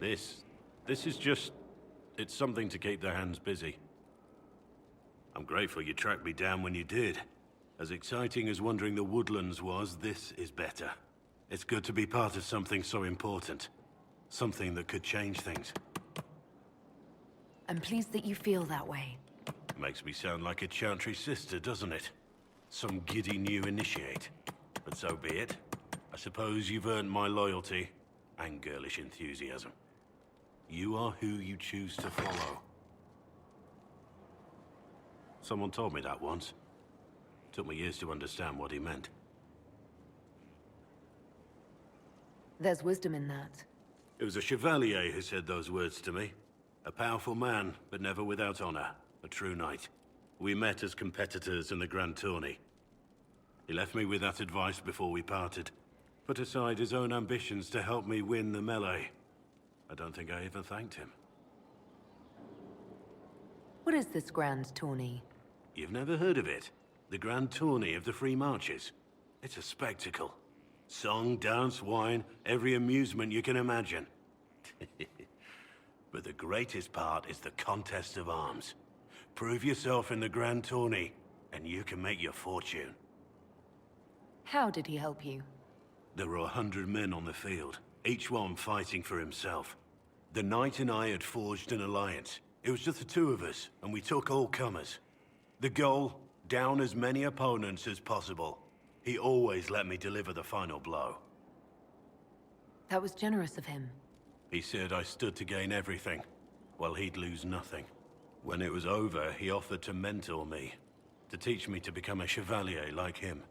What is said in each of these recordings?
This is just... it's something to keep their hands busy. I'm grateful you tracked me down when you did. As exciting as wandering the woodlands was, this is better. It's good to be part of something so important. Something that could change things. I'm pleased that you feel that way. Makes me sound like a chantry sister, doesn't it? Some giddy new initiate. But so be it. I suppose you've earned my loyalty and girlish enthusiasm. You are who you choose to follow. Someone told me that once. Took me years to understand what he meant. There's wisdom in that. It was a chevalier who said those words to me. A powerful man, but never without honor. A true knight. We met as competitors in the Grand Tourney. He left me with that advice before we parted. Put aside his own ambitions to help me win the melee. I don't think I even thanked him. What is this Grand Tourney? You've never heard of it? The Grand Tourney of the Free Marches. It's a spectacle. Song, dance, wine, every amusement you can imagine. But the greatest part is the contest of arms. Prove yourself in the Grand Tourney, and you can make your fortune. How did he help you? There were 100 men on the field, each one fighting for himself. The knight and I had forged an alliance. It was just the two of us, and we took all comers. The goal, down as many opponents as possible. He always let me deliver the final blow. That was generous of him. He said I stood to gain everything, while he'd lose nothing. When it was over, he offered to mentor me, to teach me to become a chevalier like him.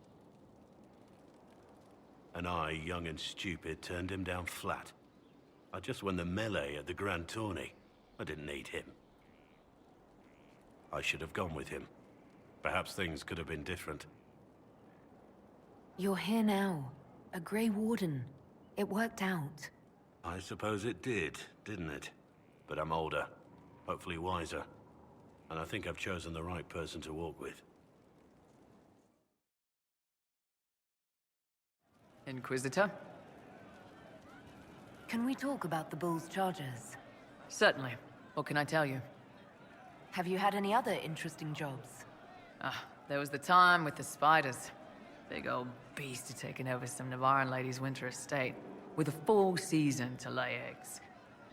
And I, young and stupid, turned him down flat. I just won the melee at the Grand Tourney. I didn't need him. I should have gone with him. Perhaps things could have been different. You're here now. A Grey Warden. It worked out. I suppose it did, didn't it? But I'm older, hopefully wiser. And I think I've chosen the right person to walk with. Inquisitor? Can we talk about the Bull's charges? Certainly. What can I tell you? Have you had any other interesting jobs? There was the time with the spiders. Big old beast had taken over some Navarran lady's winter estate, with a full season to lay eggs.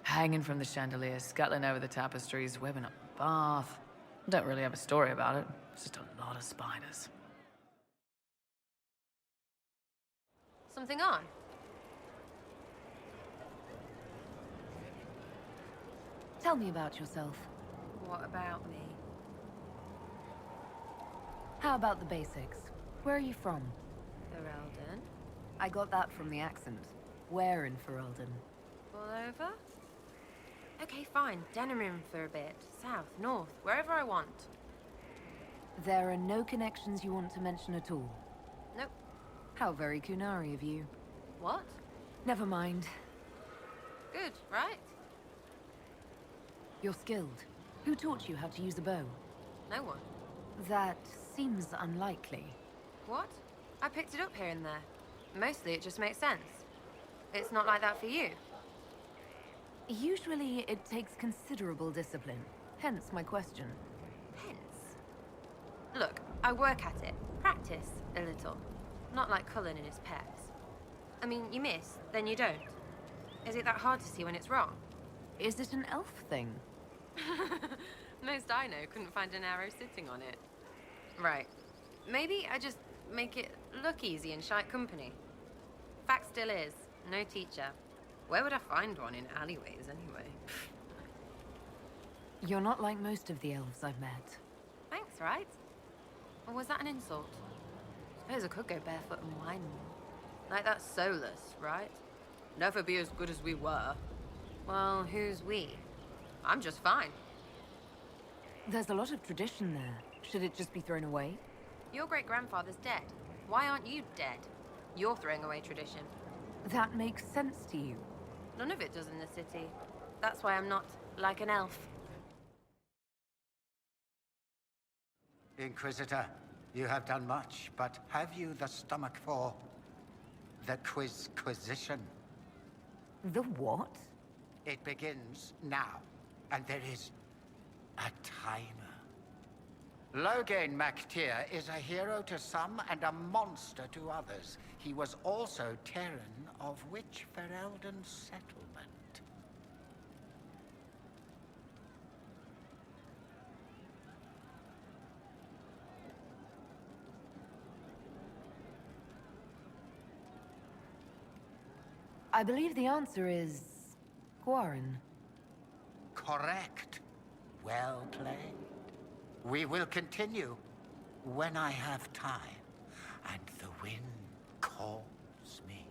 Hanging from the chandelier, scuttling over the tapestries, webbing up the bath. Don't really have a story about it. It's just a lot of spiders. Something on? Tell me about yourself. What about me? How about the basics? Where are you from? Ferelden? I got that from the accent. Where in Ferelden? All over? Okay, fine. Denerim for a bit. South, north, wherever I want. There are no connections you want to mention at all? Nope. How very Kunari of you. What? Never mind. Good, right? You're skilled. Who taught you how to use a bow? No one. That seems unlikely. What? I picked it up here and there. Mostly it just makes sense. It's not like that for you. Usually it takes considerable discipline. Hence my question. Hence? Look, I work at it. Practice a little. Not like Cullen and his pecs. I mean, you miss, then you don't. Is it that hard to see when it's wrong? Is it an elf thing? Most I know couldn't find an arrow sitting on it. Right. Maybe I just make it look easy in shite company. Fact still is, no teacher. Where would I find one in alleyways anyway? You're not like most of the elves I've met. Thanks, right? Or was that an insult? Suppose I could go barefoot and whine more. Like that's soulless, right? Never be as good as we were. Well, who's we? I'm just fine. There's a lot of tradition there. Should it just be thrown away? Your great-grandfather's dead. Why aren't you dead? You're throwing away tradition. That makes sense to you. None of it does in the city. That's why I'm not like an elf. Inquisitor, you have done much, but have you the stomach for the Quizquisition? The what? It begins now, and there is a timer. Logain MacTier is a hero to some and a monster to others. He was also Terran of which Ferelden settlement? I believe the answer is... Guarin. Correct. Well played. We will continue when I have time and the wind calls me.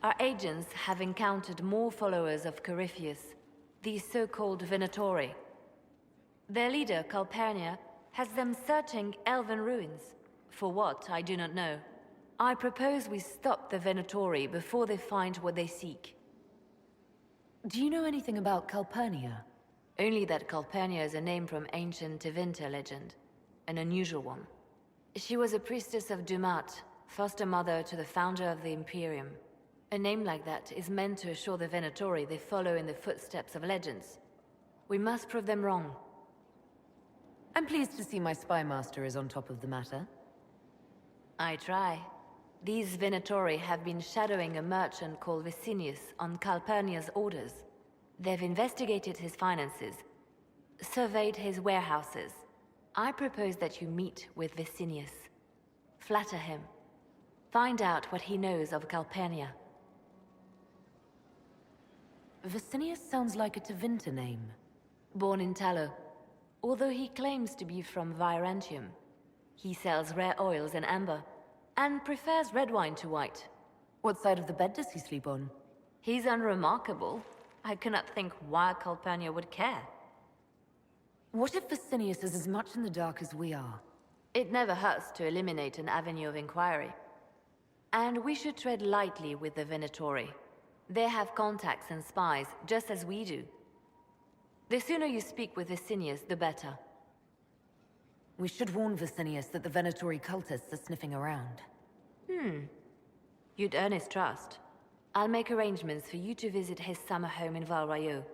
Our agents have encountered more followers of Corypheus, the so-called Venatori. Their leader, Calpurnia, has them searching elven ruins. For what, I do not know. I propose we stop the Venatori before they find what they seek. Do you know anything about Calpurnia? Only that Calpurnia is a name from ancient Tevinter legend. An unusual one. She was a priestess of Dumat, foster mother to the founder of the Imperium. A name like that is meant to assure the Venatori they follow in the footsteps of legends. We must prove them wrong. I'm pleased to see my spy master is on top of the matter. I try. These Venatori have been shadowing a merchant called Vicinius on Calpurnia's orders. They've investigated his finances, surveyed his warehouses. I propose that you meet with Vicinius. Flatter him. Find out what he knows of Calpurnia. Vicinius sounds like a Tevinter name. Born in Tallow. Although he claims to be from Virantium, he sells rare oils and amber, and prefers red wine to white. What side of the bed does he sleep on? He's unremarkable. I cannot think why Calpurnia would care. What if Vicinius is as much in the dark as we are? It never hurts to eliminate an avenue of inquiry. And we should tread lightly with the Venatori. They have contacts and spies, just as we do. The sooner you speak with Vicinius, the better. We should warn Vicinius that the Venatori cultists are sniffing around. You'd earn his trust. I'll make arrangements for you to visit his summer home in Val Royeaux.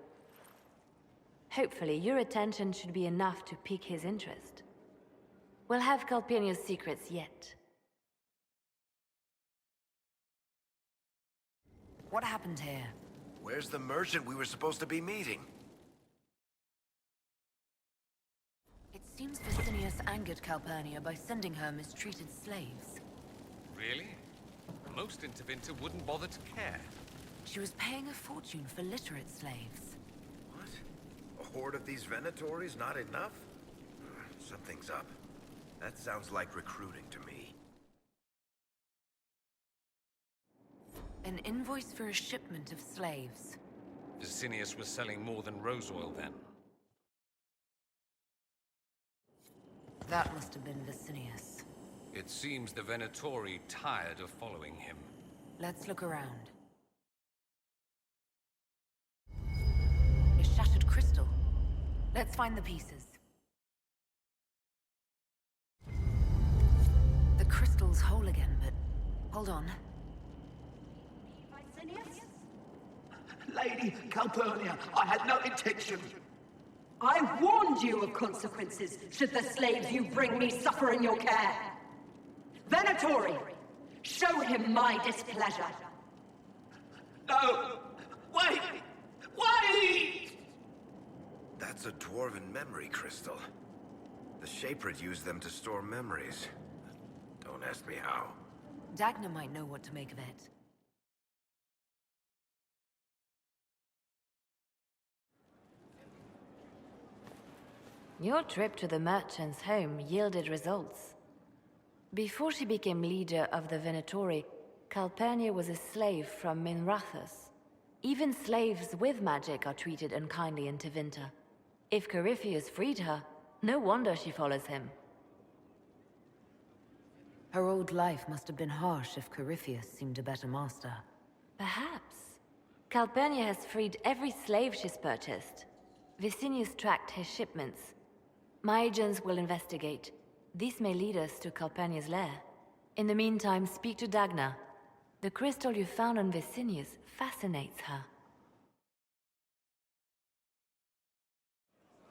Hopefully, your attention should be enough to pique his interest. We'll have Calpurnia's secrets yet. What happened here? Where's the merchant we were supposed to be meeting? It seems Vicinius angered Calpurnia by sending her mistreated slaves. Really? Most in Tevinter wouldn't bother to care. She was paying a fortune for literate slaves. What? A horde of these Venatories not enough? Something's up. That sounds like recruiting to me. An invoice for a shipment of slaves. Vicinius was selling more than rose oil then. That must have been Vicinius. It seems the Venatori tired of following him. Let's look around. A shattered crystal. Let's find the pieces. The crystal's whole again, but... hold on. Lady Calpurnia, I had no intention. I warned you of consequences should the slaves you bring me suffer in your care. Venatori, show him my displeasure. No! Wait! Wait! That's a dwarven memory crystal. The Shapered used them to store memories. Don't ask me how. Dagna might know what to make of it. Your trip to the merchant's home yielded results. Before she became leader of the Venatori, Calpurnia was a slave from Minrathous. Even slaves with magic are treated unkindly in Tevinter. If Corypheus freed her, no wonder she follows him. Her old life must have been harsh if Corypheus seemed a better master. Perhaps. Calpurnia has freed every slave she's purchased. Vicinius tracked his shipments. My agents will investigate. This may lead us to Calpurnia's lair. In the meantime, speak to Dagna. The crystal you found on Vicinius fascinates her.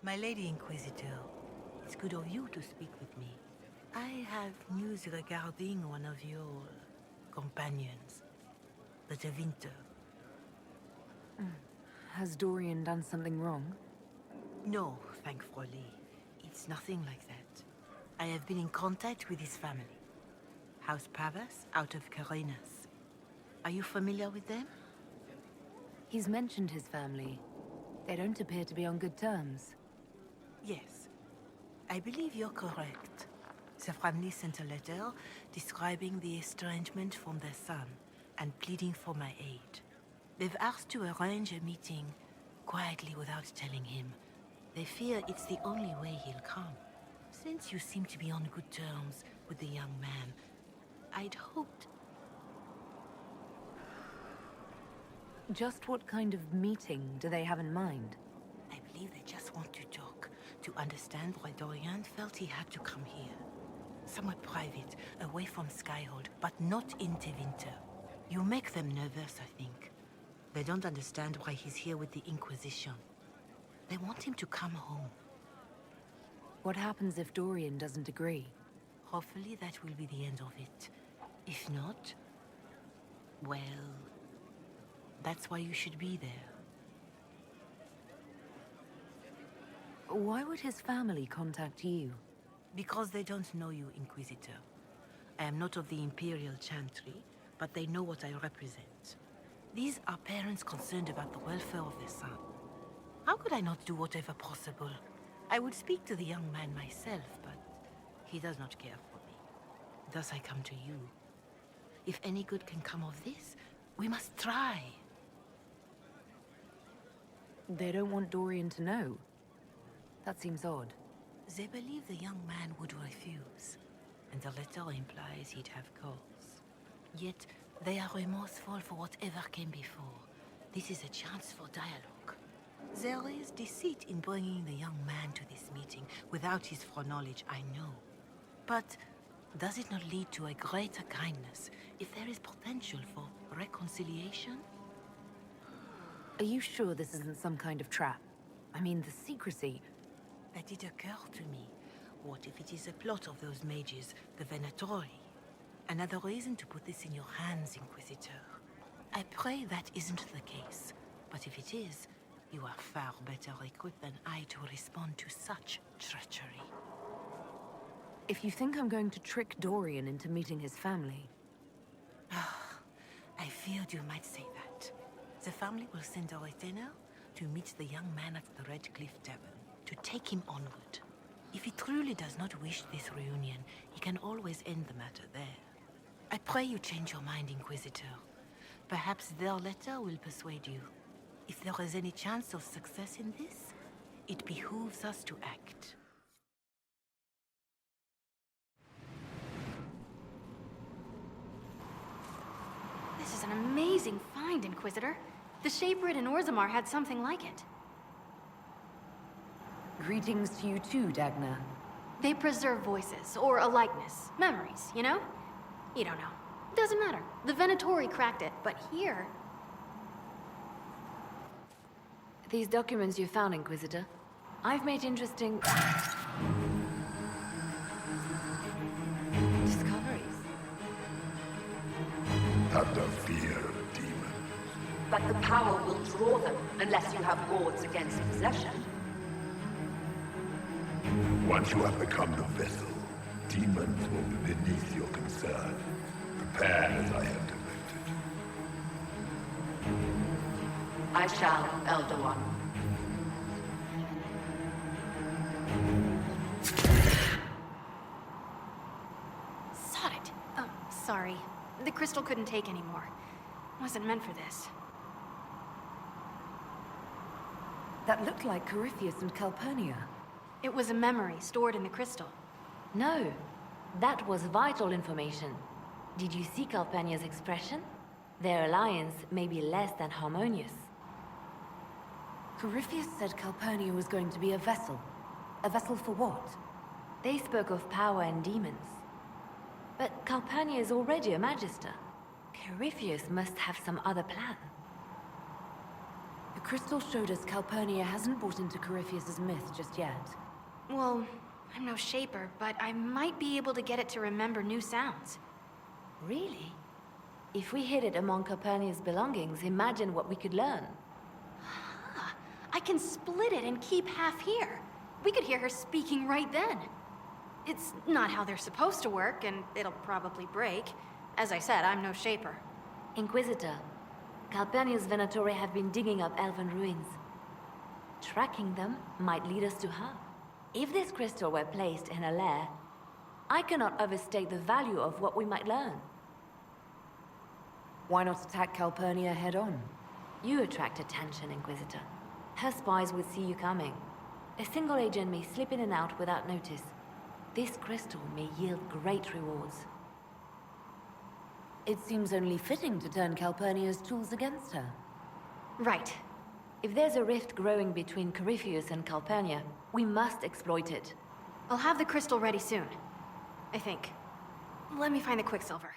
My Lady Inquisitor, it's good of you to speak with me. I have news regarding one of your companions, the Tevinter. Has Dorian done something wrong? No, thankfully. It's nothing like that. I have been in contact with his family. House Pavas, out of Carenas. Are you familiar with them? He's mentioned his family. They don't appear to be on good terms. Yes. I believe you're correct. The family sent a letter describing the estrangement from their son and pleading for my aid. They've asked to arrange a meeting quietly without telling him. They fear it's the only way he'll come. Since you seem to be on good terms with the young man, I'd hoped... Just what kind of meeting do they have in mind? I believe they just want to talk, to understand why Dorian felt he had to come here. Somewhere private, away from Skyhold, but not in Tevinter. You make them nervous, I think. They don't understand why he's here with the Inquisition. They want him to come home. What happens if Dorian doesn't agree? Hopefully that will be the end of it. If not, well, that's why you should be there. Why would his family contact you? Because they don't know you, Inquisitor. I am not of the Imperial Chantry, but they know what I represent. These are parents concerned about the welfare of their son. How could I not do whatever possible? I would speak to the young man myself, but he does not care for me. Thus I come to you. If any good can come of this, we must try. They don't want Dorian to know. That seems odd. They believe the young man would refuse, and the letter implies he'd have cause. Yet, they are remorseful for whatever came before. This is a chance for dialogue. There is deceit in bringing the young man to this meeting without his foreknowledge, I know. But does it not lead to a greater kindness if there is potential for reconciliation? Are you sure this isn't some kind of trap? I mean, the secrecy... That did occur to me. What if it is a plot of those mages, the Venatori? Another reason to put this in your hands, Inquisitor. I pray that isn't the case. But if it is, you are far better equipped than I to respond to such treachery. If you think I'm going to trick Dorian into meeting his family... I feared you might say that. The family will send a retainer to meet the young man at the Red Cliff Tavern, to take him onward. If he truly does not wish this reunion, he can always end the matter there. I pray you change your mind, Inquisitor. Perhaps their letter will persuade you. If there is any chance of success in this, it behooves us to act. This is an amazing find, Inquisitor. The Shapered in Orzammar had something like it. Greetings to you too, Dagna. They preserve voices, or a likeness, memories, you know? You don't know. Doesn't matter. The Venatori cracked it, but here... These documents you found, Inquisitor. I've made interesting... discoveries. Have no fear of demons. But the power will draw them unless you have wards against possession. Once you have become the vessel, demons will be beneath your concern. Prepare as I have directed. I shall, Elder One. Sod it. Oh, sorry. The crystal couldn't take anymore. Wasn't meant for this. That looked like Corypheus and Calpurnia. It was a memory stored in the crystal. No, that was vital information. Did you see Calpurnia's expression? Their alliance may be less than harmonious. Corypheus said Calpurnia was going to be a vessel. A vessel for what? They spoke of power and demons. But Calpurnia is already a Magister. Corypheus must have some other plan. The crystal showed us Calpurnia hasn't bought into Corypheus's myth just yet. Well, I'm no shaper, but I might be able to get it to remember new sounds. Really? If we hid it among Calpurnia's belongings, imagine what we could learn. I can split it and keep half here. We could hear her speaking right then. It's not how they're supposed to work, and it'll probably break. As I said, I'm no shaper. Inquisitor, Calpurnia's Venatori have been digging up elven ruins. Tracking them might lead us to her. If this crystal were placed in a lair, I cannot overstate the value of what we might learn. Why not attack Calpurnia head-on? You attract attention, Inquisitor. Her spies would see you coming. A single agent may slip in and out without notice. This crystal may yield great rewards. It seems only fitting to turn Calpurnia's tools against her. Right. If there's a rift growing between Corypheus and Calpurnia, we must exploit it. I'll have the crystal ready soon. I think. Let me find the Quicksilver.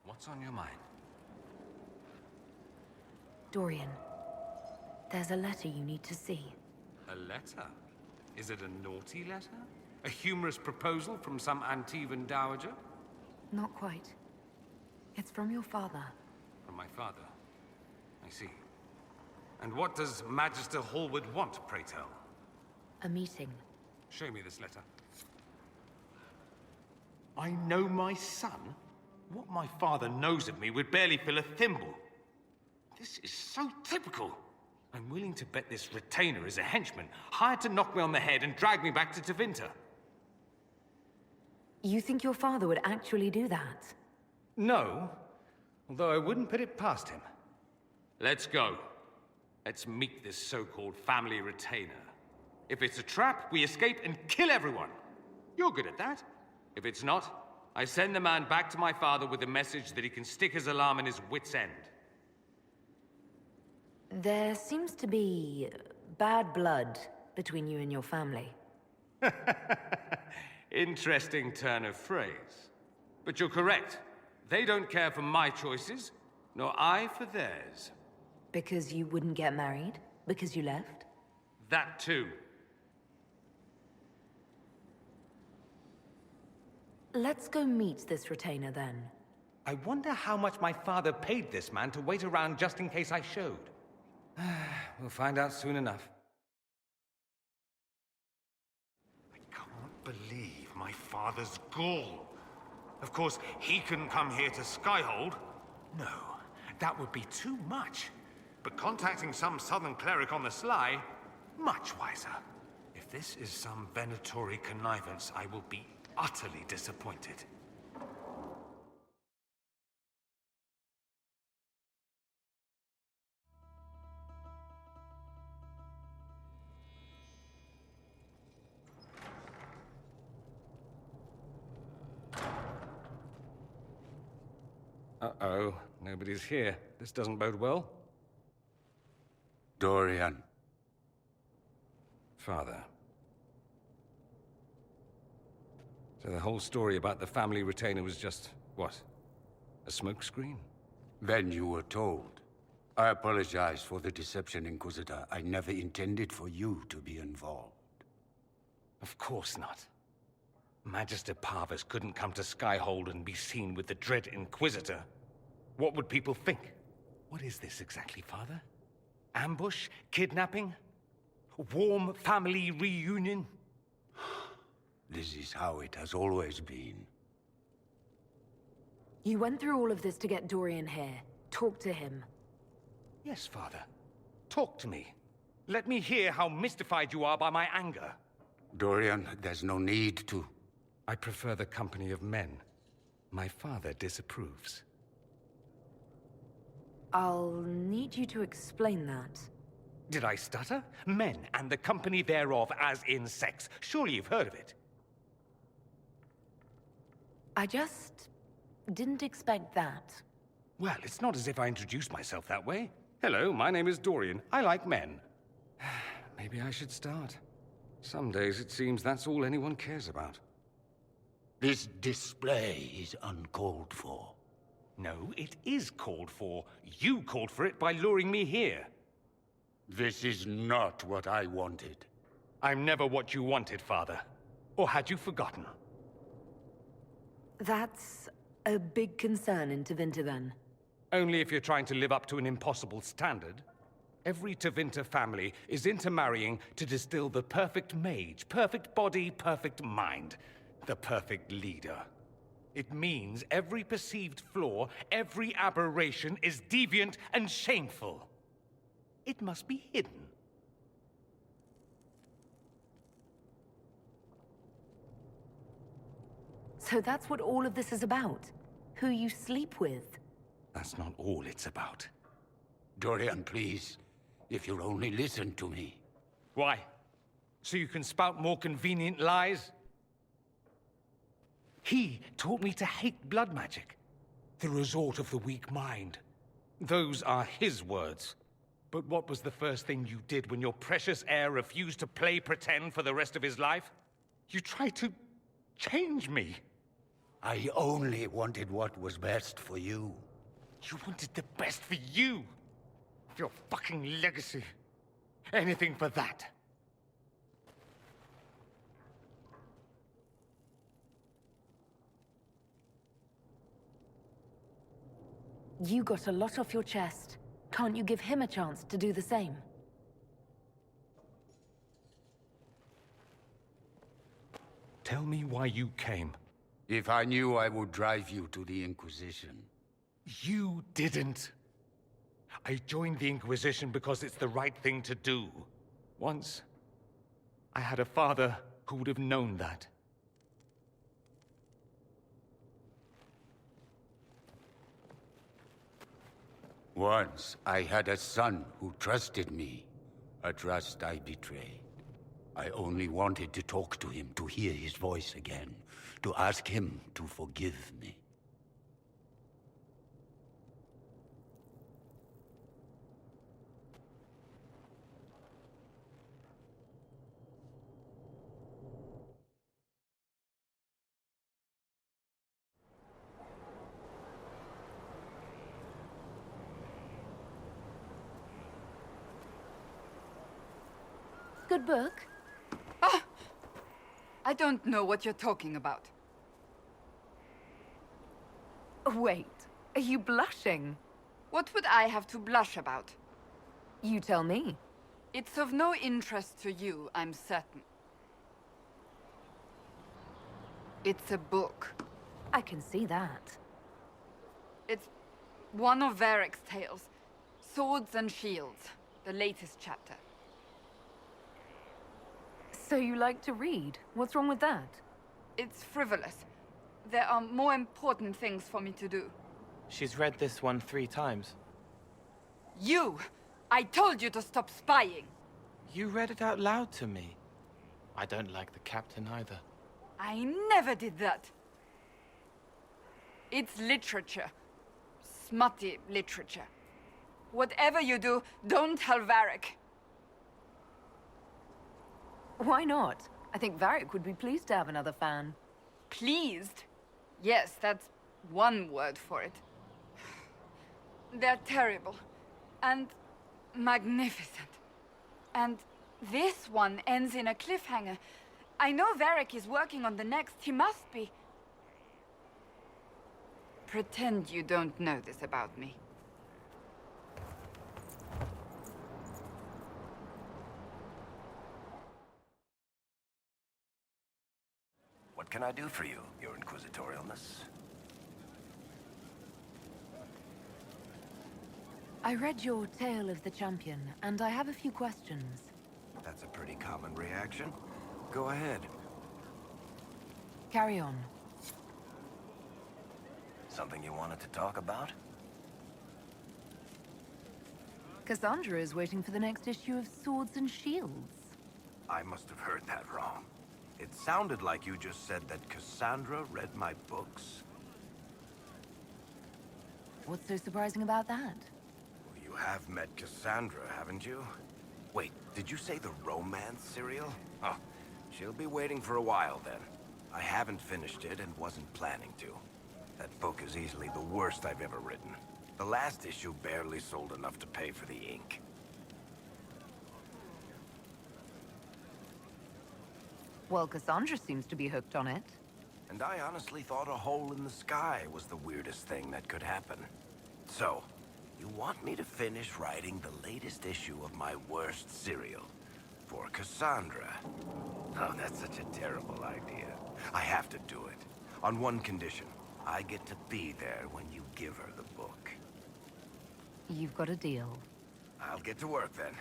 What's on your mind? Dorian, there's a letter you need to see. A letter? Is it a naughty letter? A humorous proposal from some Antivan dowager? Not quite. It's from your father. From my father? I see. And what does Magister Hallward want, pray tell? A meeting. Show me this letter. I know my son? What my father knows of me would barely fill a thimble. This is so typical. I'm willing to bet this retainer is a henchman, hired to knock me on the head and drag me back to Tevinter. You think your father would actually do that? No, although I wouldn't put it past him. Let's go. Let's meet this so-called family retainer. If it's a trap, we escape and kill everyone. You're good at that. If it's not, I send the man back to my father with a message that he can stick his alarm in his wit's end. There seems to be bad blood between you and your family. Interesting turn of phrase. But you're correct. They don't care for my choices, nor I for theirs. Because you wouldn't get married? Because you left? That too. Let's go meet this retainer then. I wonder how much my father paid this man to wait around just in case I showed. We'll find out soon enough. I can't believe my father's gall. Of course, he couldn't come here to Skyhold. No, that would be too much. But contacting some southern cleric on the sly, much wiser. If this is some Venatori connivance, I will be utterly disappointed. Uh-oh, nobody's here. This doesn't bode well. Dorian. Father. So the whole story about the family retainer was just, what? A smokescreen? Then you were told. I apologize for the deception, Inquisitor. I never intended for you to be involved. Of course not. Magister Parvus couldn't come to Skyhold and be seen with the dread Inquisitor. What would people think? What is this exactly, Father? Ambush? Kidnapping? Warm family reunion? This is how it has always been. You went through all of this to get Dorian here. Talk to him. Yes, Father. Talk to me. Let me hear how mystified you are by my anger. Dorian, there's no need to. I prefer the company of men. My father disapproves. I'll need you to explain that. Did I stutter? Men and the company thereof, as in sex. Surely you've heard of it. I just didn't expect that. Well, it's not as if I introduced myself that way. Hello, my name is Dorian. I like men. Maybe I should start. Some days it seems that's all anyone cares about. This display is uncalled for. No, it is called for. You called for it by luring me here. This is not what I wanted. I'm never what you wanted, Father. Or had you forgotten? That's a big concern in Tevinter, then. Only if you're trying to live up to an impossible standard. Every Tevinter family is intermarrying to distill the perfect mage, perfect body, perfect mind, the perfect leader. It means every perceived flaw, every aberration is deviant and shameful. It must be hidden. So that's what all of this is about? Who you sleep with? That's not all it's about. Dorian, please. If you'll only listen to me. Why? So you can spout more convenient lies? He taught me to hate blood magic. The resort of the weak mind. Those are his words. But what was the first thing you did when your precious heir refused to play pretend for the rest of his life? You tried to change me. I only wanted what was best for you. You wanted the best for you. Your fucking legacy. Anything for that. You got a lot off your chest. Can't you give him a chance to do the same? Tell me why you came. If I knew, I would drive you to the Inquisition. You didn't. I joined the Inquisition because it's the right thing to do. Once, I had a father who would have known that. Once, I had a son who trusted me. A trust I betrayed. I only wanted to talk to him, to hear his voice again, to ask him to forgive me. Good book. Ah! I don't know what you're talking about. Wait, are you blushing? What would I have to blush about? You tell me. It's of no interest to you, I'm certain. It's a book. I can see that. It's one of Varric's tales. Swords and Shields, the latest chapter. So you like to read? What's wrong with that? It's frivolous. There are more important things for me to do. She's read this one 3 times. You! I told you to stop spying! You read it out loud to me. I don't like the captain either. I never did that. It's literature. Smutty literature. Whatever you do, don't tell Varric. Why not? I think Varric would be pleased to have another fan. Pleased? Yes, that's one word for it. They're terrible. And magnificent. And this one ends in a cliffhanger. I know Varric is working on the next. He must be. Pretend you don't know this about me. What can I do for you, your inquisitorialness? I read your Tale of the Champion, and I have a few questions. That's a pretty common reaction. Go ahead. Carry on. Something you wanted to talk about? Cassandra is waiting for the next issue of Swords and Shields. I must have heard that wrong. It sounded like you just said that Cassandra read my books. What's so surprising about that? You have met Cassandra, haven't you? Wait, did you say the romance serial? Huh. She'll be waiting for a while then. I haven't finished it and wasn't planning to. That book is easily the worst I've ever written. The last issue barely sold enough to pay for the ink. Well, Cassandra seems to be hooked on it. And I honestly thought a hole in the sky was the weirdest thing that could happen. So, you want me to finish writing the latest issue of my worst serial for Cassandra? Oh, that's such a terrible idea. I have to do it. On one condition. I get to be there when you give her the book. You've got a deal. I'll get to work then.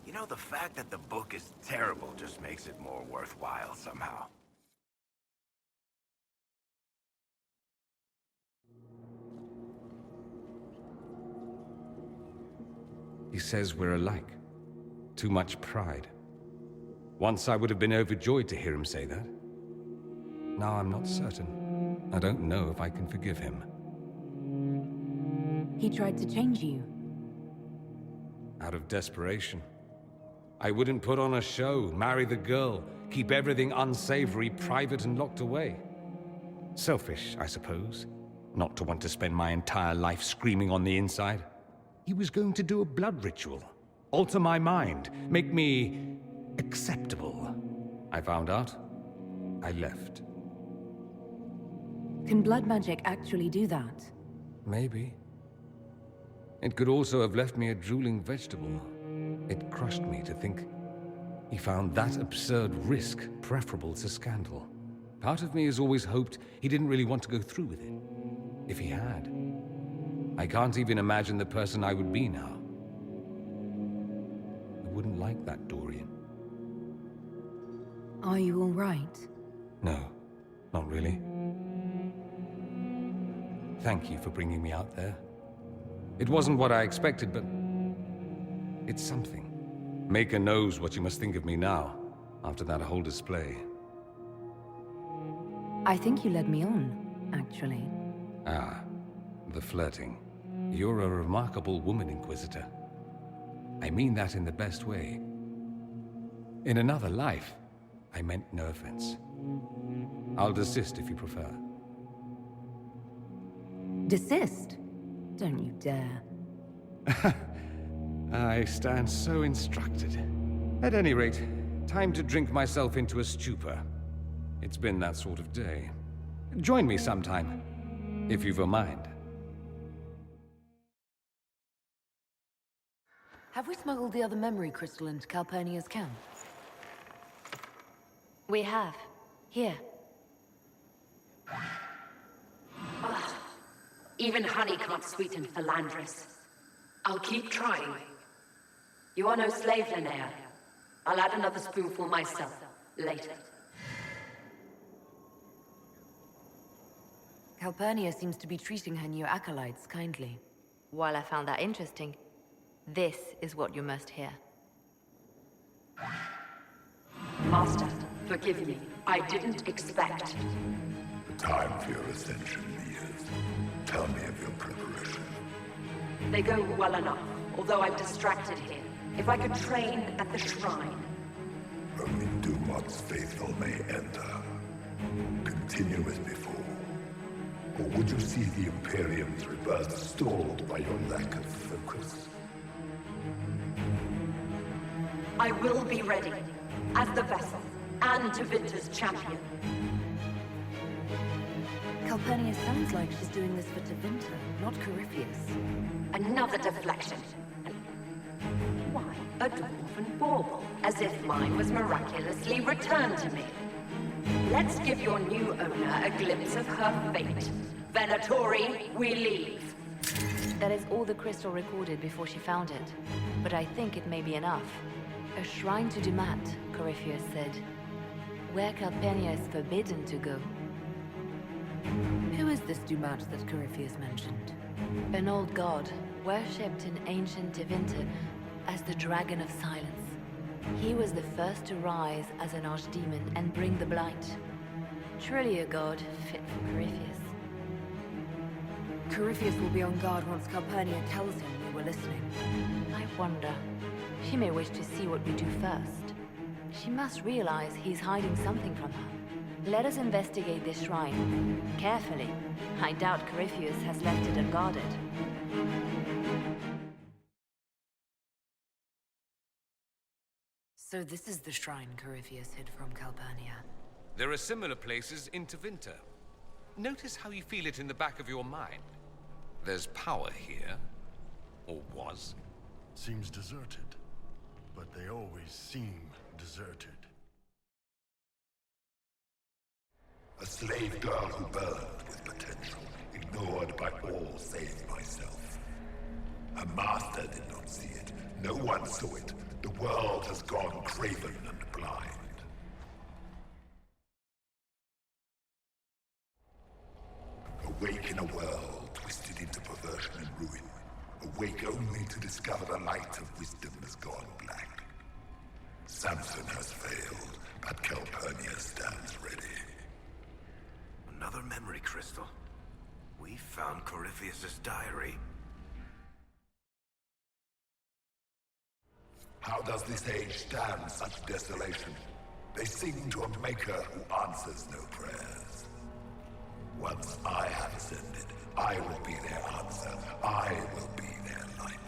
You know, the fact that the book is terrible just makes it more worthwhile somehow. He says we're alike. Too much pride. Once I would have been overjoyed to hear him say that. Now I'm not certain. I don't know if I can forgive him. He tried to change you. Out of desperation. I wouldn't put on a show, marry the girl, keep everything unsavory, private and locked away. Selfish, I suppose, not to want to spend my entire life screaming on the inside. He was going to do a blood ritual, alter my mind, make me acceptable. I found out. I left. Can blood magic actually do that? Maybe. It could also have left me a drooling vegetable. It crushed me to think he found that absurd risk preferable to scandal. Part of me has always hoped he didn't really want to go through with it. If he had. I can't even imagine the person I would be now. I wouldn't like that Dorian. Are you all right? No, not really. Thank you for bringing me out there. It wasn't what I expected, but it's something. Maker knows what you must think of me now, after that whole display. I think you led me on, actually. Ah, the flirting. You're a remarkable woman, Inquisitor. I mean that in the best way. In another life, I meant no offense. I'll desist if you prefer. Desist? Don't you dare. I stand so instructed. At any rate, time to drink myself into a stupor. It's been that sort of day. Join me sometime, if you've a mind. Have we smuggled the other memory crystal into Calpurnia's camp? We have. Here. Even honey can't sweeten philandris. I'll keep trying. You are no slave, Linnea. I'll add another spoonful myself, later. Calpurnia seems to be treating her new acolytes kindly. While I found that interesting, this is what you must hear. Master, forgive me. I didn't expect. The time for your ascension, Leas. Tell me of your preparation. They go well enough, although I'm distracted here. If I could train at the shrine. Only Dumat's faithful may enter. Continue as before. Or would you see the Imperium's rebirth stalled by your lack of focus? I will be ready, as the vessel, and Tevinter's champion. Calpurnia sounds like she's doing this for Tevinter, not Corypheus. Another deflection. Why, a dwarven bauble, as if mine was miraculously returned to me. Let's give your new owner a glimpse of her fate. Venatori, we leave. That is all the crystal recorded before she found it. But I think it may be enough. A shrine to Dumat, Corypheus said. Where Calpurnia is forbidden to go. Who is this Dumat that Corypheus mentioned? An old god, worshipped in ancient Tevinter as the Dragon of Silence. He was the first to rise as an archdemon and bring the blight. Truly a god fit for Corypheus. Corypheus will be on guard once Calpurnia tells him we were listening. I wonder. She may wish to see what we do first. She must realize he's hiding something from her. Let us investigate this shrine. Carefully. I doubt Corypheus has left it unguarded. So this is the shrine Corypheus hid from Calpurnia. There are similar places in Tevinter. Notice how you feel it in the back of your mind. There's power here. Or was. Seems deserted. But they always seem deserted. A slave girl who burned with potential, ignored by all save myself. Her master did not see it. No one saw it. The world has gone craven and blind. Awake in a world twisted into perversion and ruin. Awake only to discover the light of wisdom has gone black. Samson has failed, but Calpurnia stands ready. Another memory crystal. We found Corypheus's diary. How does this age stand such desolation? They sing to a maker who answers no prayers. Once I have ascended, I will be their answer. I will be their light.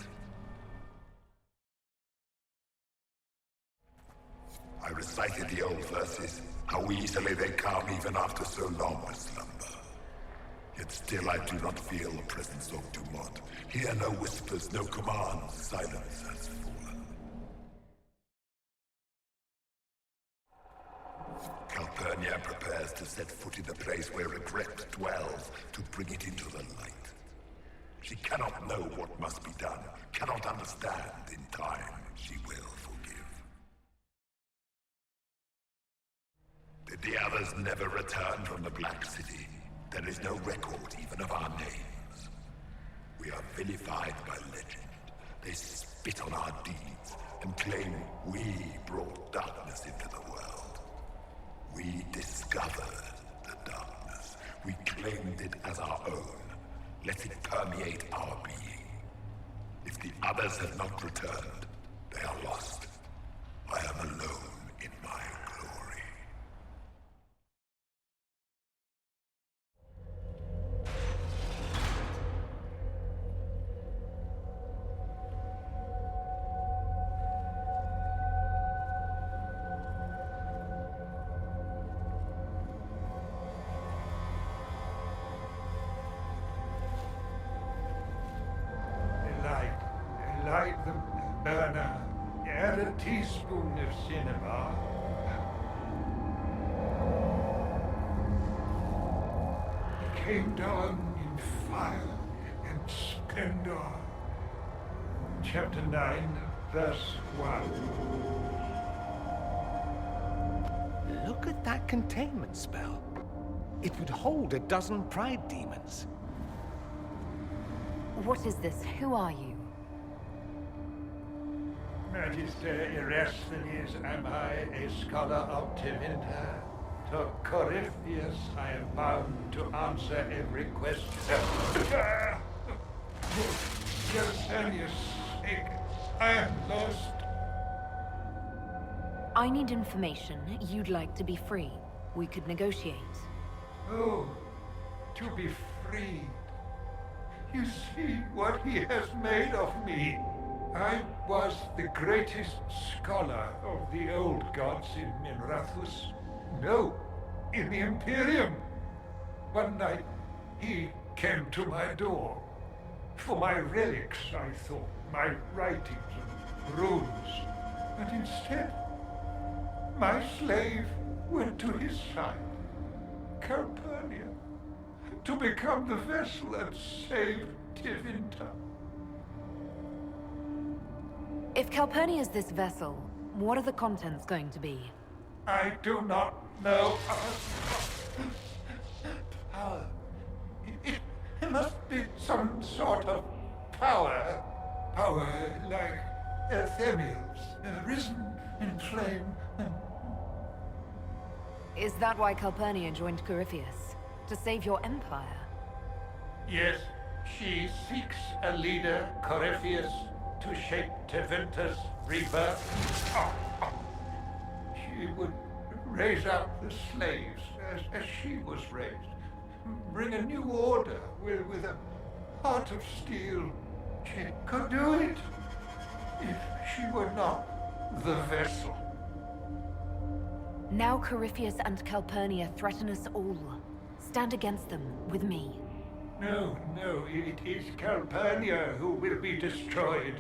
I recited the old verses, how easily they come even after so long a slumber. Yet still I do not feel the presence of Dumont. Hear no whispers, no commands, silence has fallen. Calpurnia prepares to set foot in the place where regret dwells, to bring it into the light. She cannot know what must be done, cannot understand. In time, she will forgive. Did the others never return from the Black City? There is no record even of our names. We are vilified by legend. They spit on our deeds and claim we brought darkness into the world. We discovered the darkness. We claimed it as our own. Let it permeate our being. If the others have not returned, they are lost. I am alone in my glory. Light the burner, add a teaspoon of cinema. It came down in fire and splendor. Chapter 9, verse 1. Look at that containment spell. It would hold a dozen pride demons. What is this? Who are you? Magister Erasthenes am I, a scholar of Tevinter. To Corypheus I am bound to answer every question. For Cassandra's sake, I am lost. I need information. You'd like to be free. We could negotiate. Oh, to be freed. You see what he has made of me. I was the greatest scholar of the old gods in Minrathus. No, in the Imperium. One night, he came to my door. For my relics, I thought, my writings and runes. But instead, my slave went to his side, Calpurnia, to become the vessel that saved Tevinter. If Calpurnia is this vessel, what are the contents going to be? I do not know. Power. It must be some sort of power. Power like Ephemils, risen in flame. Is that why Calpurnia joined Corypheus? To save your empire? Yes, she seeks a leader, Corypheus. to shape Tevinter's rebirth. She would raise up the slaves as she was raised. Bring a new order with a heart of steel. She could do it if she were not the vessel. Now Corypheus and Calpurnia threaten us all. Stand against them with me. No, it is Calpurnia who will be destroyed.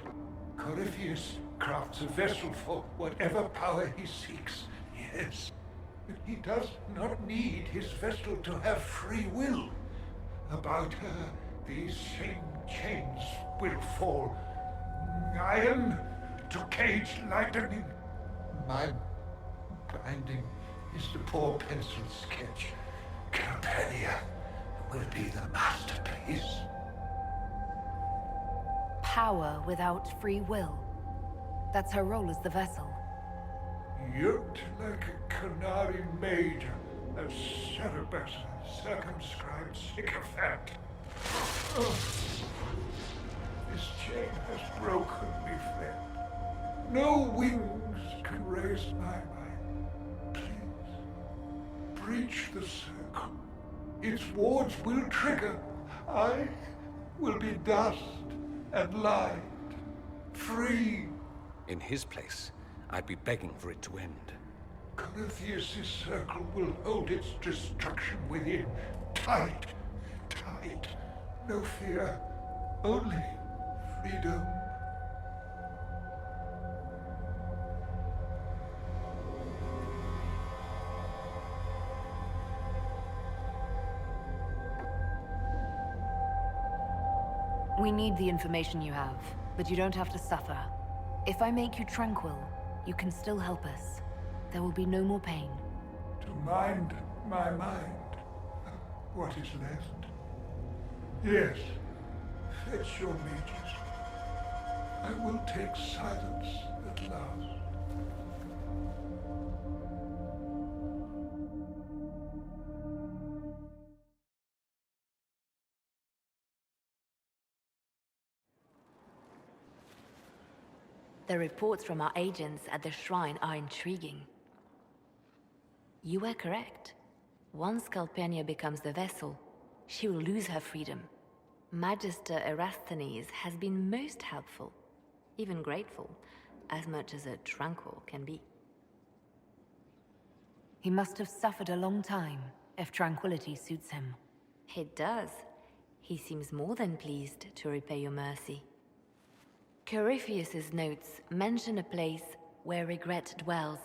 Corypheus crafts a vessel for whatever power he seeks, yes. But he does not need his vessel to have free will. About her, these same chains will fall. Iron to cage lightning. My binding is the poor pencil sketch. Calpurnia will be the masterpiece. Power without free will. That's her role as the vessel. Yoked like a canary major, a Cerebus, circumscribed sycophant. Oh, this chain has broken me, friend. No wings can raise my mind. Please, breach the circle. Its wards will trigger. I will be dust and light, free. In his place, I'd be begging for it to end. Corypheus' circle will hold its destruction within. Tight. No fear. Only freedom. We need the information you have, but you don't have to suffer. If I make you tranquil, you can still help us. There will be no more pain. To mind my mind. What is left? Yes. Fetch your mages. I will take silence at last. The reports from our agents at the shrine are intriguing. You were correct. Once Calpurnia becomes the vessel, she will lose her freedom. Magister Erasthenes has been most helpful, even grateful, as much as a tranquil can be. He must have suffered a long time, if tranquility suits him. It does. He seems more than pleased to repay your mercy. Corypheus's notes mention a place where regret dwells.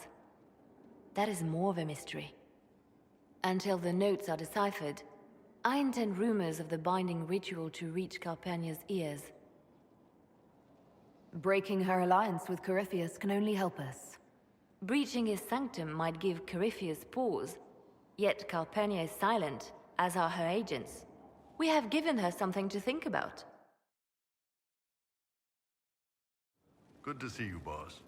That is more of a mystery. Until the notes are deciphered, I intend rumors of the binding ritual to reach Calpurnia's ears. Breaking her alliance with Corypheus can only help us. Breaching his sanctum might give Corypheus pause, yet Calpurnia is silent, as are her agents. We have given her something to think about. Good to see you, boss.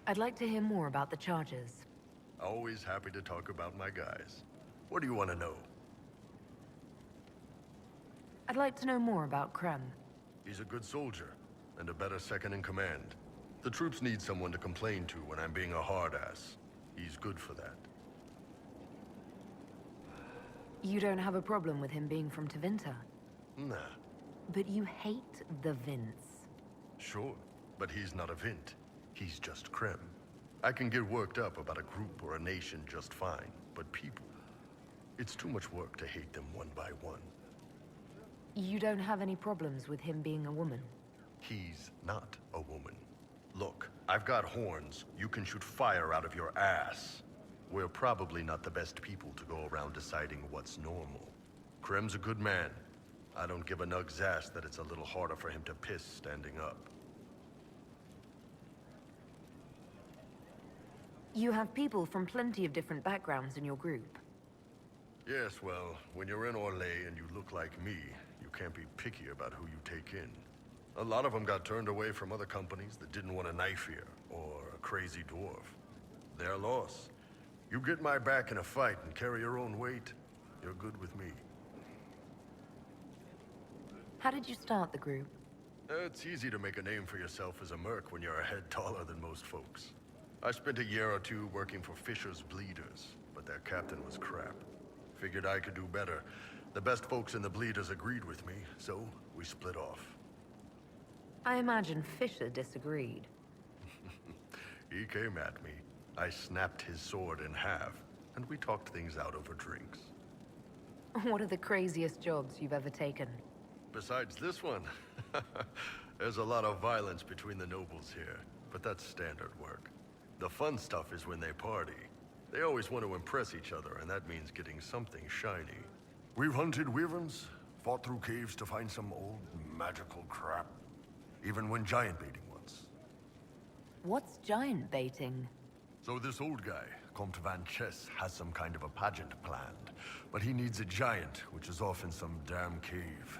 I'd like to hear more about the charges. Always happy to talk about my guys. What do you want to know? I'd like to know more about Krem. He's a good soldier, and a better second-in-command. The troops need someone to complain to when I'm being a hard-ass. He's good for that. You don't have a problem with him being from Tevinter? Nah. But you hate the Vince. Sure, but he's not a Vint. He's just Krem. I can get worked up about a group or a nation just fine, but people... It's too much work to hate them one by one. You don't have any problems with him being a woman? He's not a woman. Look, I've got horns. You can shoot fire out of your ass. We're probably not the best people to go around deciding what's normal. Krem's a good man. I don't give a nug's ass that it's a little harder for him to piss standing up. You have people from plenty of different backgrounds in your group. Yes, well, when you're in Orlais and you look like me, you can't be picky about who you take in. A lot of them got turned away from other companies that didn't want a knife here, or a crazy dwarf. Their loss. You get my back in a fight and carry your own weight, you're good with me. How did you start the group? It's easy to make a name for yourself as a merc when you're a head taller than most folks. I spent a year or two working for Fisher's Bleeders, but their captain was crap. Figured I could do better. The best folks in the Bleeders agreed with me, so we split off. I imagine Fisher disagreed. He came at me. I snapped his sword in half, and we talked things out over drinks. What are the craziest jobs you've ever taken? Besides this one, there's a lot of violence between the nobles here, but that's standard work. The fun stuff is when they party. They always want to impress each other, and that means getting something shiny. We've hunted wyverns, fought through caves to find some old magical crap. Even went giant baiting once. What's giant baiting? So this old guy, Comte Van Chess, has some kind of a pageant planned. But he needs a giant, which is off in some damn cave.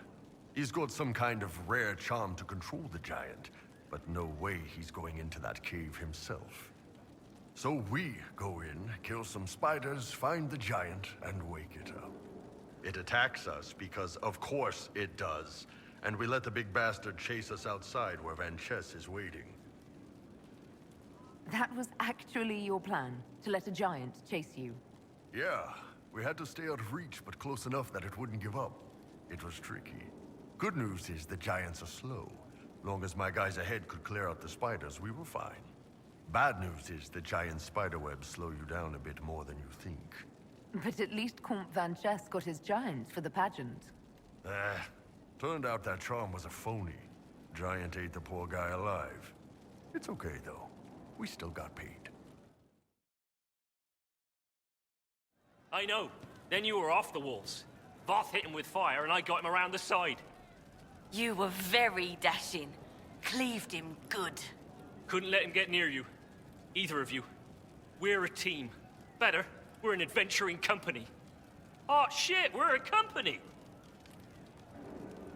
He's got some kind of rare charm to control the giant, but no way he's going into that cave himself. So we go in, kill some spiders, find the giant, and wake it up. It attacks us because, of course, it does. And we let the big bastard chase us outside where Van Chess is waiting. That was actually your plan, to let a giant chase you? Yeah, we had to stay out of reach, but close enough that it wouldn't give up. It was tricky. Good news is the giants are slow. Long as my guys ahead could clear out the spiders, we were fine. Bad news is the giant spiderwebs slow you down a bit more than you think. But at least Comte Van Chess got his giant for the pageant. Turned out that charm was a phony. Giant ate the poor guy alive. It's okay, though. We still got paid. I know. Then you were off the walls. Voth hit him with fire, and I got him around the side. You were very dashing. Cleaved him good. Couldn't let him get near you. Either of you. We're a team. Better, we're an adventuring company. Oh, shit, we're a company!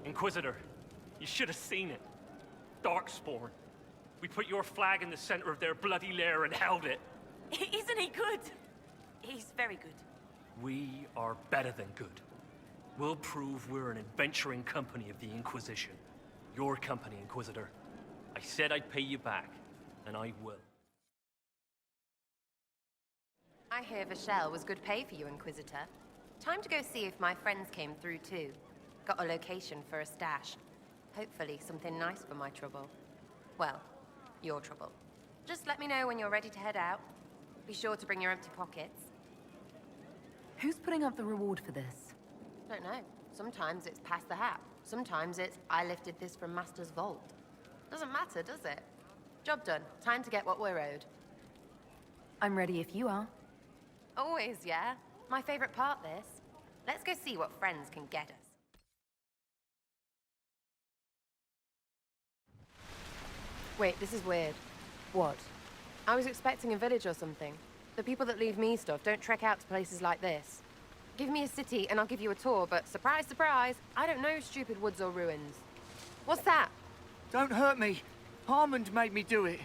Inquisitor, you should have seen it. Darkspawn. We put your flag in the center of their bloody lair and held it. Isn't he good? He's very good. We are better than good. We'll prove we're an adventuring company of the Inquisition. Your company, Inquisitor. I said I'd pay you back, and I will. I hear Vashel was good pay for you, Inquisitor. Time to go see if my friends came through too. Got a location for a stash. Hopefully something nice for my trouble. Well, your trouble. Just let me know when you're ready to head out. Be sure to bring your empty pockets. Who's putting up the reward for this? Don't know. Sometimes it's pass the hat. Sometimes it's I lifted this from Master's vault. Doesn't matter, does it? Job done. Time to get what we're owed. I'm ready if you are. Always, yeah. My favorite part, this. Let's go see what friends can get us. Wait, this is weird. What? I was expecting a village or something. The people that leave me stuff don't trek out to places like this. Give me a city and I'll give you a tour, but surprise, surprise, I don't know stupid woods or ruins. What's that? Don't hurt me. Harmond made me do it.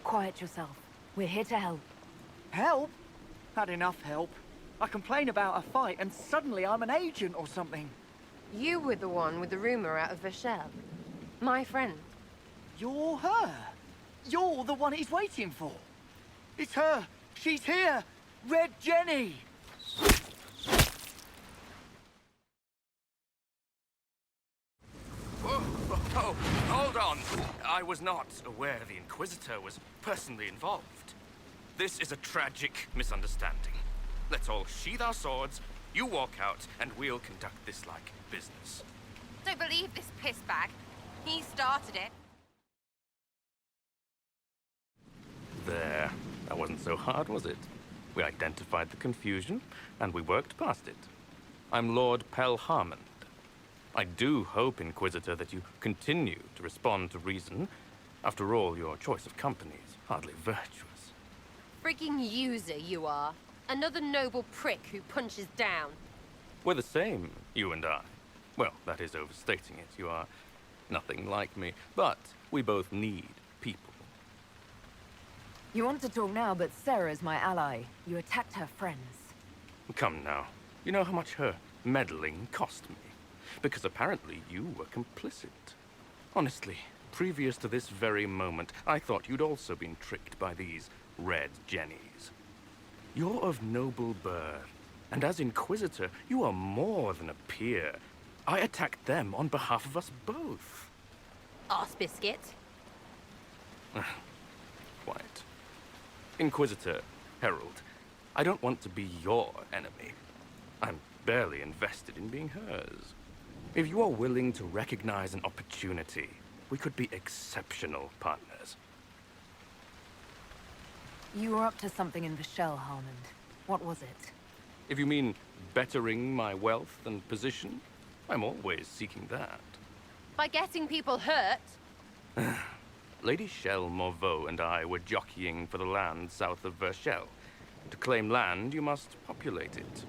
Quiet yourself. We're here to help. Help? Had enough help. I complain about a fight and suddenly I'm an agent or something. You were the one with the rumor out of Vashel. My friend. You're her. You're the one he's waiting for. It's her. She's here. Red Jenny. Oh, hold on. I was not aware the Inquisitor was personally involved. This is a tragic misunderstanding. Let's all sheathe our swords, you walk out, and we'll conduct this like business. Don't believe this pissbag. He started it. There. That wasn't so hard, was it? We identified the confusion, and we worked past it. I'm Lord Pelharmond. I do hope, Inquisitor, that you continue to respond to reason. After all, your choice of company is hardly virtuous. Freaking user you are. Another noble prick who punches down. We're the same, you and I. Well, that is overstating it. You are nothing like me, but we both need people. You want to talk now, but Sera's my ally. You attacked her friends. Come now. You know how much her meddling cost me. because apparently you were complicit. Honestly, previous to this very moment, I thought you'd also been tricked by these red jennies. You're of noble birth, and as Inquisitor, you are more than a peer. I attacked them on behalf of us both. Arse biscuit. Quiet. Inquisitor, Herald, I don't want to be your enemy. I'm barely invested in being hers. If you are willing to recognize an opportunity, we could be exceptional partners. You were up to something in Vishel, Harmond. What was it? If you mean bettering my wealth and position, I'm always seeking that. By getting people hurt? Lady Shell Morveau and I were jockeying for the land south of Vershel. To claim land, you must populate it.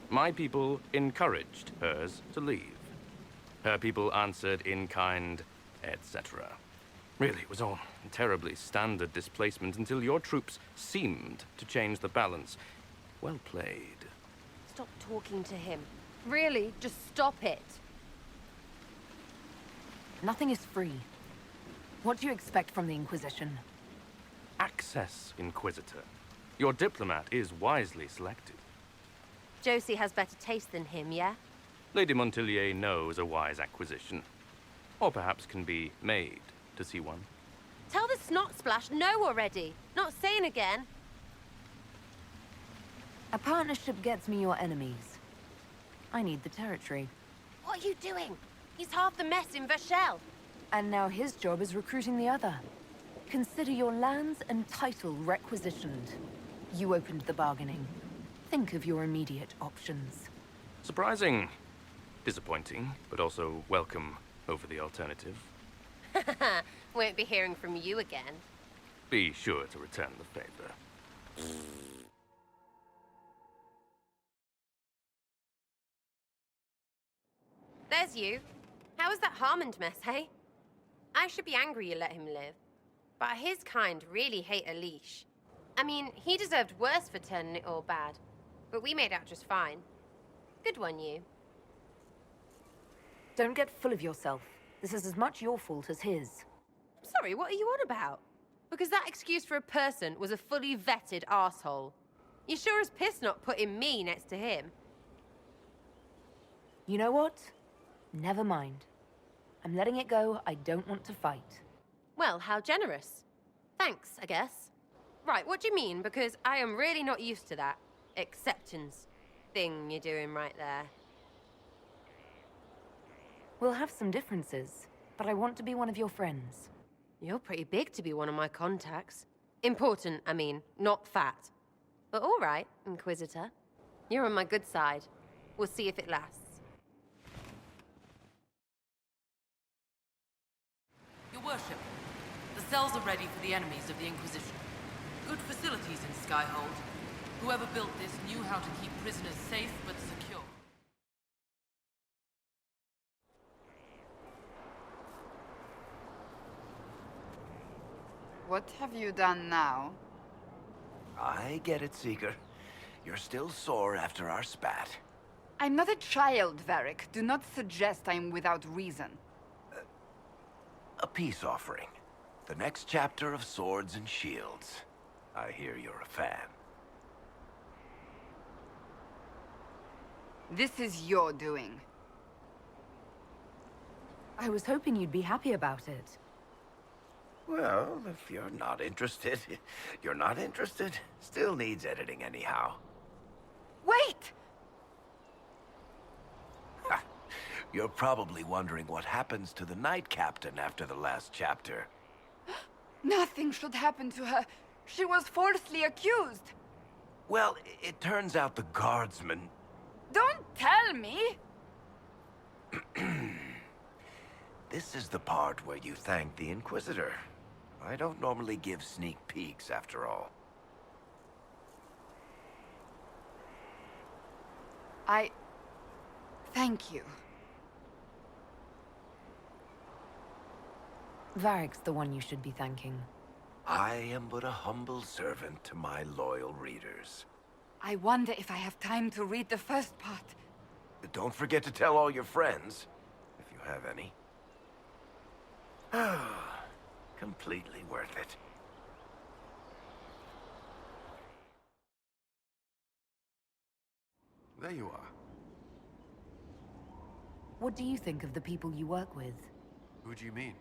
My people encouraged hers to leave. Her people answered in kind, etc. Really, it was all terribly standard displacement until your troops seemed to change the balance. Well played. Stop talking to him. Really, just stop it. Nothing is free. What do you expect from the Inquisition? Access, Inquisitor. Your diplomat is wisely selected. Josie has better taste than him, yeah? Lady Montillier knows a wise acquisition. Or perhaps can be made to see one. Tell the snot splash no already. Not saying again. A partnership gets me your enemies. I need the territory. What are you doing? He's half the mess in Vashel. And now his job is recruiting the other. Consider your lands and title requisitioned. You opened the bargaining. Think of your immediate options. Surprising. Disappointing, but also welcome over the alternative. Won't be hearing from you again. Be sure to return the favor. There's you. How was that Harmond mess, hey? I should be angry you let him live. But his kind really hate a leash. I mean, he deserved worse for turning it all bad. But we made out just fine. Good one, you. Don't get full of yourself. This is as much your fault as his. Sorry, what are you on about? Because that excuse for a person was a fully vetted arsehole. You sure as piss not putting me next to him. You know what? Never mind. I'm letting it go. I don't want to fight. Well, how generous. Thanks, I guess. Right, what do you mean? Because I am really not used to that acceptance thing you're doing right there. We'll have some differences, but I want to be one of your friends. You're pretty big to be one of my contacts. Important, I mean, not fat. But all right, Inquisitor. You're on my good side. We'll see if it lasts. Your worship, the cells are ready for the enemies of the Inquisition. Good facilities in Skyhold. Whoever built this knew how to keep prisoners safe but secure. What have you done now? I get it, Seeker. You're still sore after our spat. I'm not a child, Varric. Do not suggest I'm without reason. A peace offering. The next chapter of Swords and Shields. I hear you're a fan. This is your doing. I was hoping you'd be happy about it. Well, if you're not interested, you're not interested. Still needs editing anyhow. Wait! You're probably wondering what happens to the Knight Captain after the last chapter. Nothing should happen to her. She was falsely accused. Well, it turns out the guardsman... Don't tell me! This is the part where you thank the Inquisitor. I don't normally give sneak peeks, after all. Thank you. Varric's the one you should be thanking. I am but a humble servant to my loyal readers. I wonder if I have time to read the first part. But don't forget to tell all your friends, if you have any. Completely worth it. There you are. What do you think of the people you work with? Who do you mean?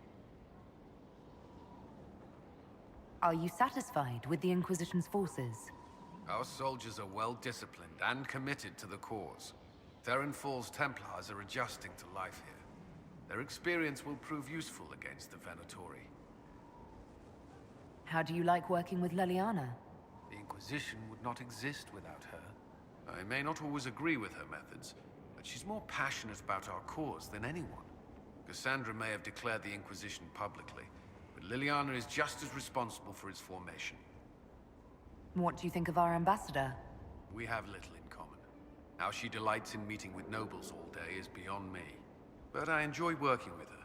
Are you satisfied with the Inquisition's forces? Our soldiers are well disciplined and committed to the cause. Theron Fall's Templars are adjusting to life here. Their experience will prove useful against the Venatori. How do you like working with Leliana? The Inquisition would not exist without her. I may not always agree with her methods, but she's more passionate about our cause than anyone. Cassandra may have declared the Inquisition publicly, but Leliana is just as responsible for its formation. What do you think of our ambassador? We have little in common. How she delights in meeting with nobles all day is beyond me. But I enjoy working with her.